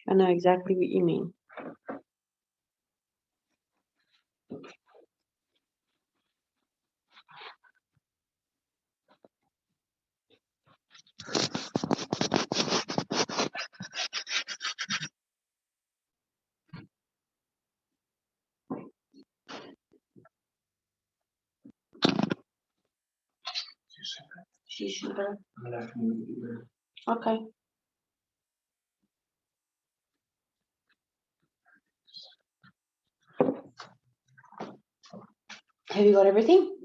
I know exactly what you mean. Shooter. Okay. Have you got everything?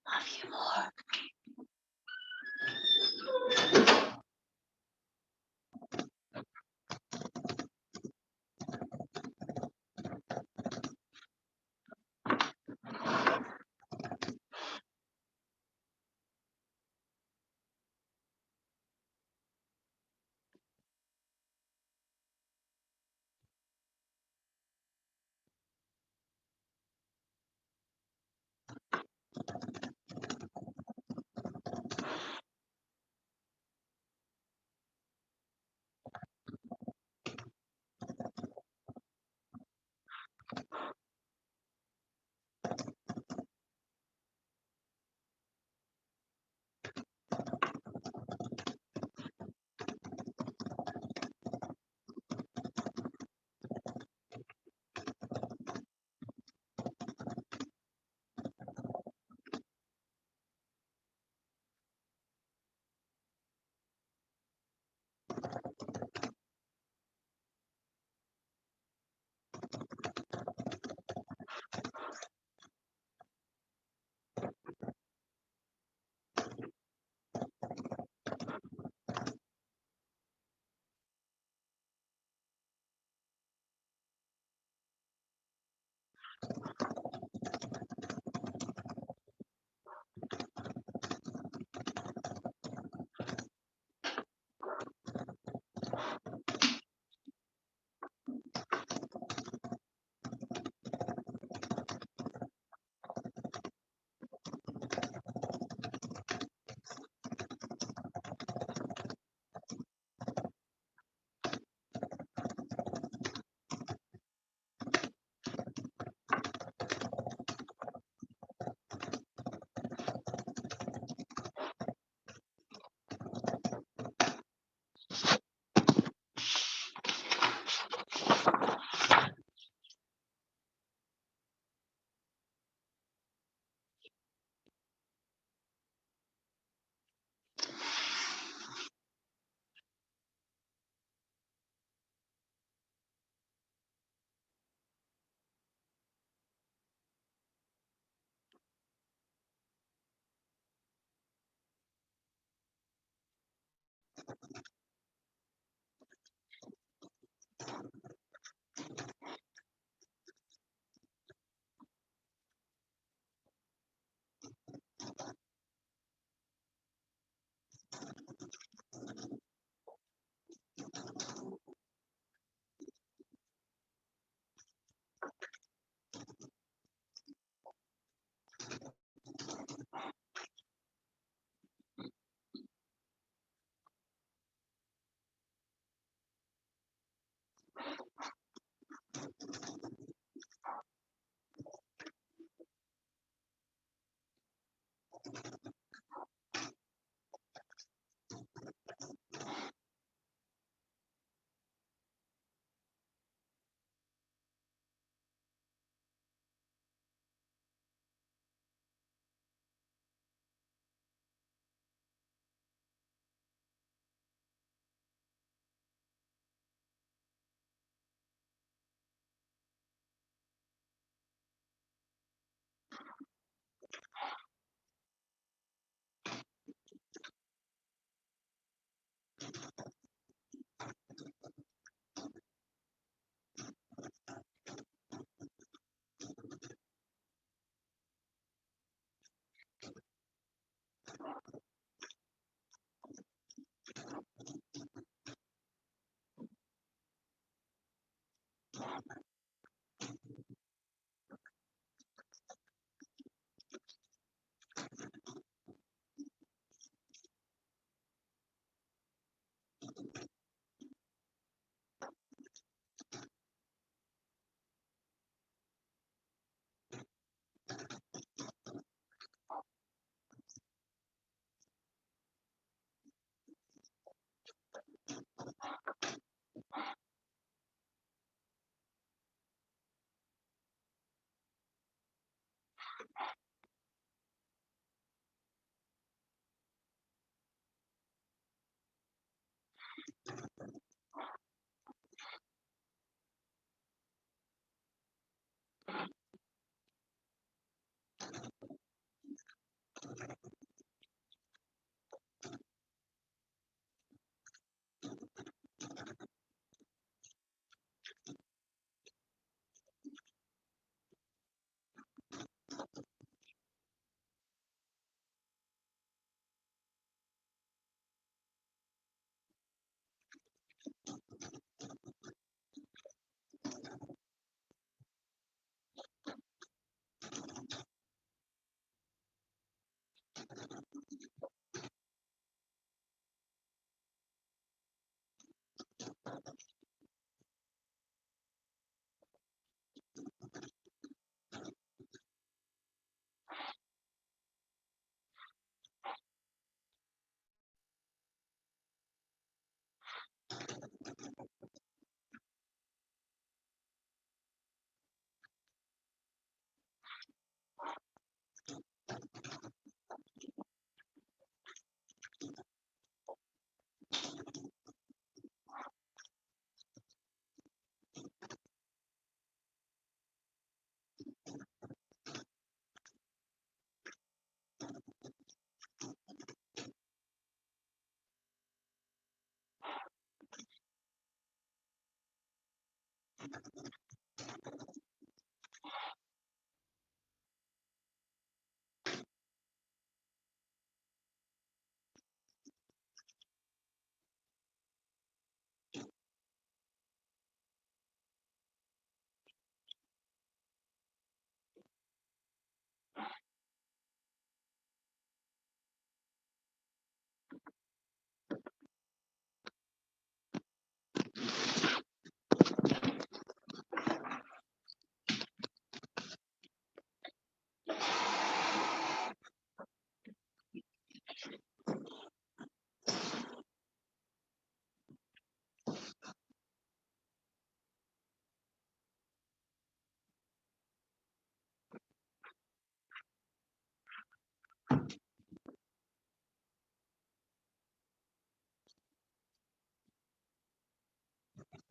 Love you more.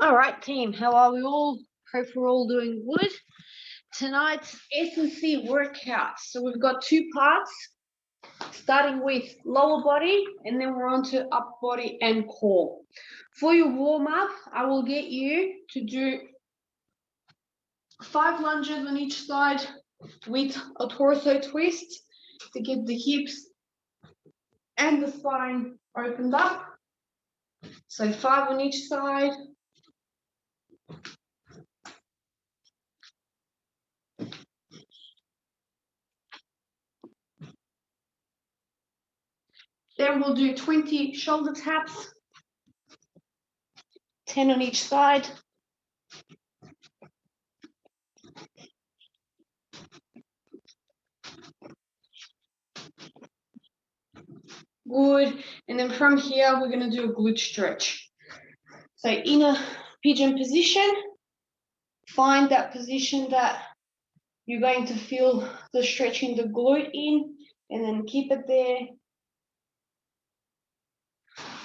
All right, team, how are we all? Hope we're all doing good. Tonight's SnC workout. So we've got two parts, starting with lower body, and then we're on to upper body and core. For your warm-up, I will get you to do 5 lunges on each side with a torso twist to get the hips and the spine opened up. So 5 on each side. Then we'll do 20 shoulder taps, 10 on each side. Good. And then from here, we're going to do a glute stretch. So in a pigeon position, find that position that you're going to feel the stretch in the glute in, and then keep it there.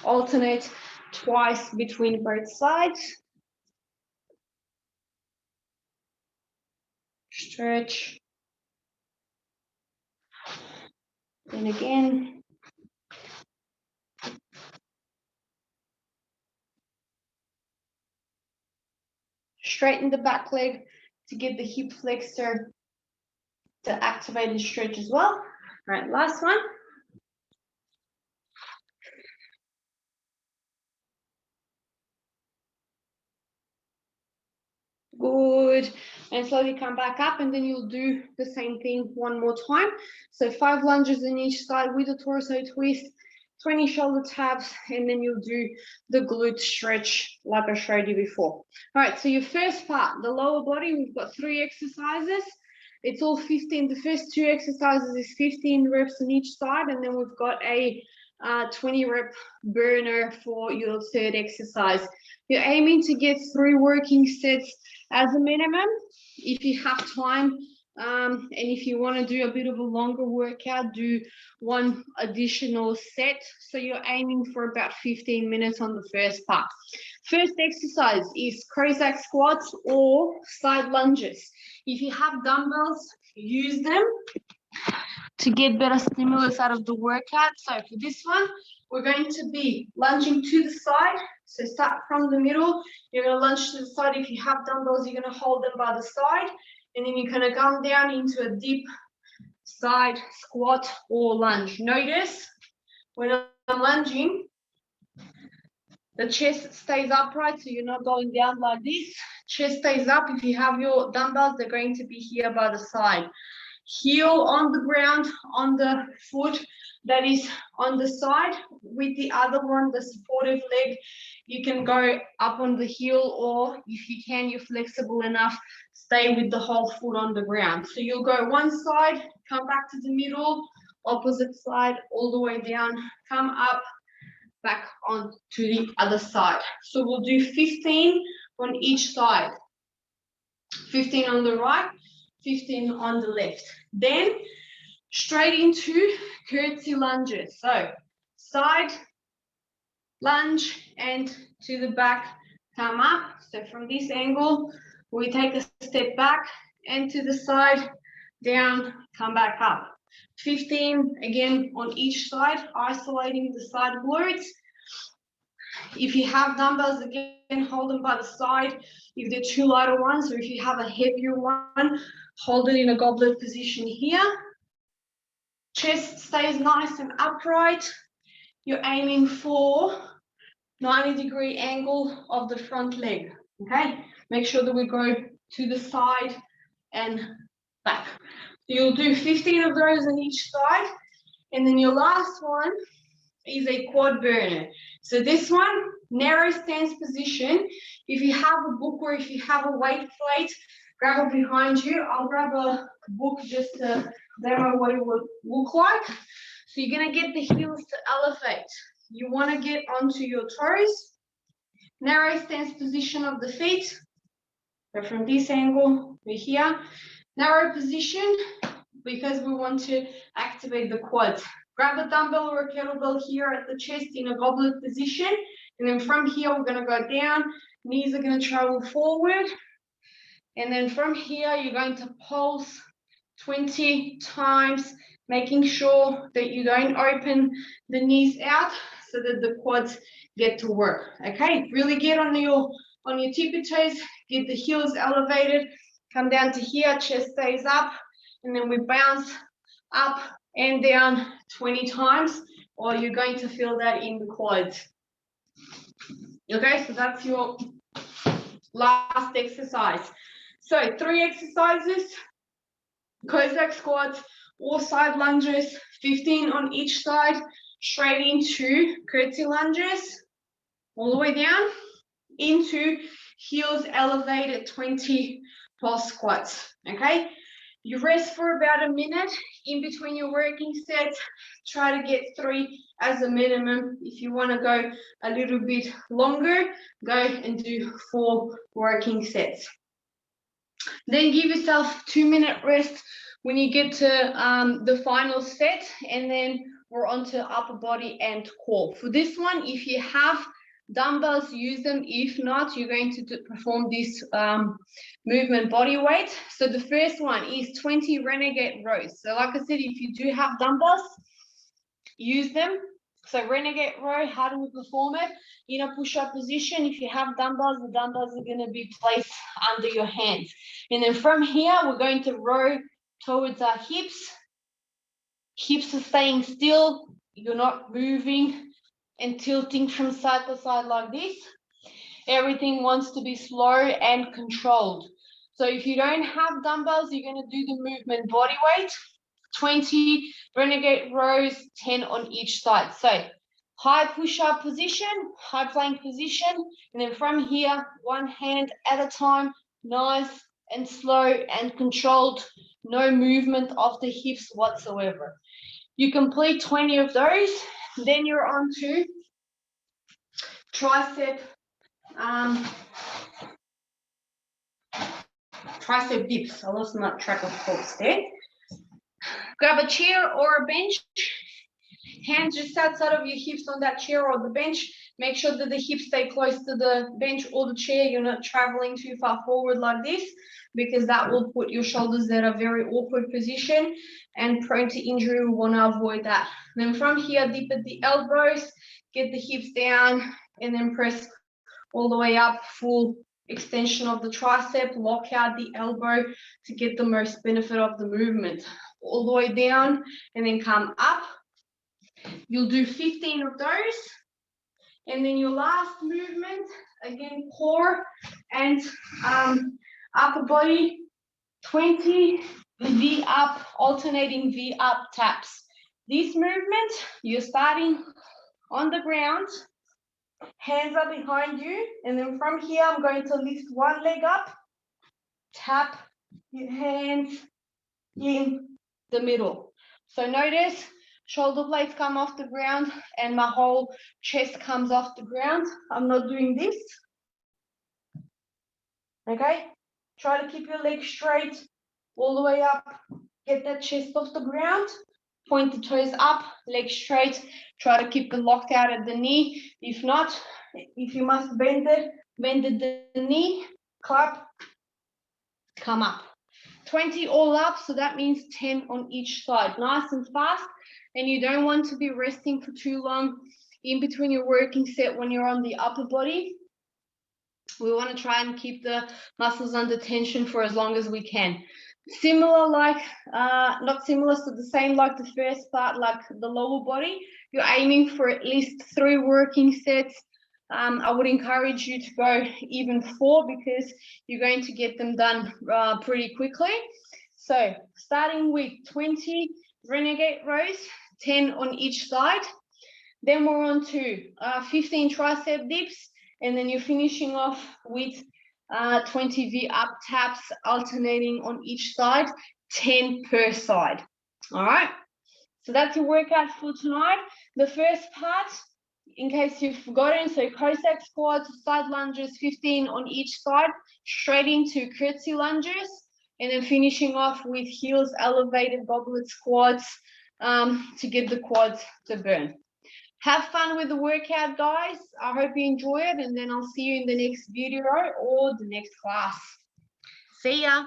Alternate twice between both sides. Stretch. Then again. Straighten the back leg to get the hip flexor to activate and stretch as well. All right, last one. Good. And slowly come back up, and then you'll do the same thing one more time. So 5 lunges on each side with a torso twist, 20 shoulder taps, and then you'll do the glute stretch like I showed you before. All right, so your first part, the lower body, we've got 3 exercises. It's all 15. The first 2 exercises is 15 reps on each side, and then we've got a 20 rep burner for your third exercise. You're aiming to get 3 working sets as a minimum. If you have time And if you want to do a bit of a longer workout, do one additional set. So you're aiming for about 15 minutes on the first part. First exercise is Cossack squats or side lunges. If you have dumbbells, use them to get better stimulus out of the workout. So for this one, we're going to be lunging to the side. So start from the middle. You're going to lunge to the side. If you have dumbbells, you're going to hold them by the side. And then you're going to come down into a deep side squat or lunge. Notice when I'm lunging, the chest stays upright, so you're not going down like this. Chest stays up. If you have your dumbbells, they're going to be here by the side. Heel on the ground, on the foot that is on the side. With the other one, the supportive leg, you can go up on the heel, or if you can, you're flexible enough, stay with the whole foot on the ground. So you'll go one side, come back to the middle, opposite side, all the way down, come up, back on to the other side. So we'll do 15 on each side. 15 on the right, 15 on the left. Then straight into curtsy lunges. So side lunge and to the back, come up. So from this angle, we take a step back and to the side, down, come back up. 15 again on each side, isolating the side glutes. If you have dumbbells, again, hold them by the side. If they're too lighter ones, or if you have a heavier one, hold it in a goblet position here. Chest stays nice and upright. You're aiming for 90-degree angle of the front leg, okay? Make sure that we go to the side and back. You'll do 15 of those on each side. And then your last one is a quad burner. So this one, narrow stance position. If you have a book or if you have a weight plate, grab it behind you. I'll grab a book just to demo what it would look like. So you're gonna get the heels to elevate. You wanna get onto your toes. Narrow stance position of the feet. So from this angle, we're here. Narrow position because we want to activate the quads. Grab a dumbbell or a kettlebell here at the chest in a goblet position. And then from here, we're gonna go down. Knees are gonna travel forward. And then from here, you're going to pulse 20 times, making sure that you don't open the knees out so that the quads get to work, okay? Really get on your tippy toes, get the heels elevated, come down to here, chest stays up, and then we bounce up and down 20 times, or you're going to feel that in the quads. Okay, so that's your last exercise. So 3 exercises, Cossack squats or side lunges, 15 on each side, straight into curtsy lunges, all the way down, into heels elevated 20 pulse squats, okay? You rest for about a minute in between your working sets. Try to get 3 as a minimum. If you want to go a little bit longer, go and do 4 working sets. Then give yourself 2-minute rest when you get to the final set, and then we're on to upper body and core. For this one, if you have dumbbells, use them. If not, you're going to perform this movement body weight. So the first one is 20 renegade rows. So like I said, if you do have dumbbells, use them. So renegade row, how do we perform it? In a push-up position, if you have dumbbells, the dumbbells are going to be placed under your hands. And then from here, we're going to row towards our hips. Hips are staying still. You're not moving and tilting from side to side like this. Everything wants to be slow and controlled. So if you don't have dumbbells, you're going to do the movement body weight. 20 renegade rows, 10 on each side. So high push-up position, high plank position, and then from here, one hand at a time, nice and slow and controlled, no movement of the hips whatsoever. You complete 20 of those, then you're on to tricep tricep dips. I lost my track of thoughts there. Grab a chair or a bench. Hands just outside of your hips on that chair or the bench. Make sure that the hips stay close to the bench or the chair. You're not traveling too far forward like this, because that will put your shoulders at a very awkward position and prone to injury. We want to avoid that. Then from here, dip at the elbows, get the hips down, and then press all the way up, full extension of the tricep, lock out the elbow to get the most benefit of the movement. All the way down and then come up. You'll do 15 of those. And then your last movement, again, core and upper body, 20 V up, alternating V up taps. This movement, you're starting on the ground, hands are behind you, and then from here, I'm going to lift one leg up, tap your hands in the middle. So notice, shoulder blades come off the ground and my whole chest comes off the ground. I'm not doing this. Okay, try to keep your legs straight all the way up. Get that chest off the ground. Point the toes up, legs straight. Try to keep it locked out at the knee. If not, if you must bend it, bend the knee, clap, come up. 20 all up, so that means 10 on each side. Nice and fast, and you don't want to be resting for too long in between your working set when you're on the upper body. We want to try and keep the muscles under tension for as long as we can. Similar like, not similar, so the same like the first part, like the lower body, you're aiming for at least 3 working sets. I would encourage you to go even 4 because you're going to get them done pretty quickly. So starting with 20 renegade rows, 10 on each side. Then we're on to 15 tricep dips, and then you're finishing off with 20 V up taps, alternating on each side, 10 per side. All right, so that's your workout for tonight. The first part, in case you've forgotten, so Cossack squats, side lunges, 15 on each side, straight into curtsy lunges, and then finishing off with heels elevated goblet squats to get the quads to burn. Have fun with the workout, guys. I hope you enjoy it, and then I'll see you in the next video or the next class. See ya.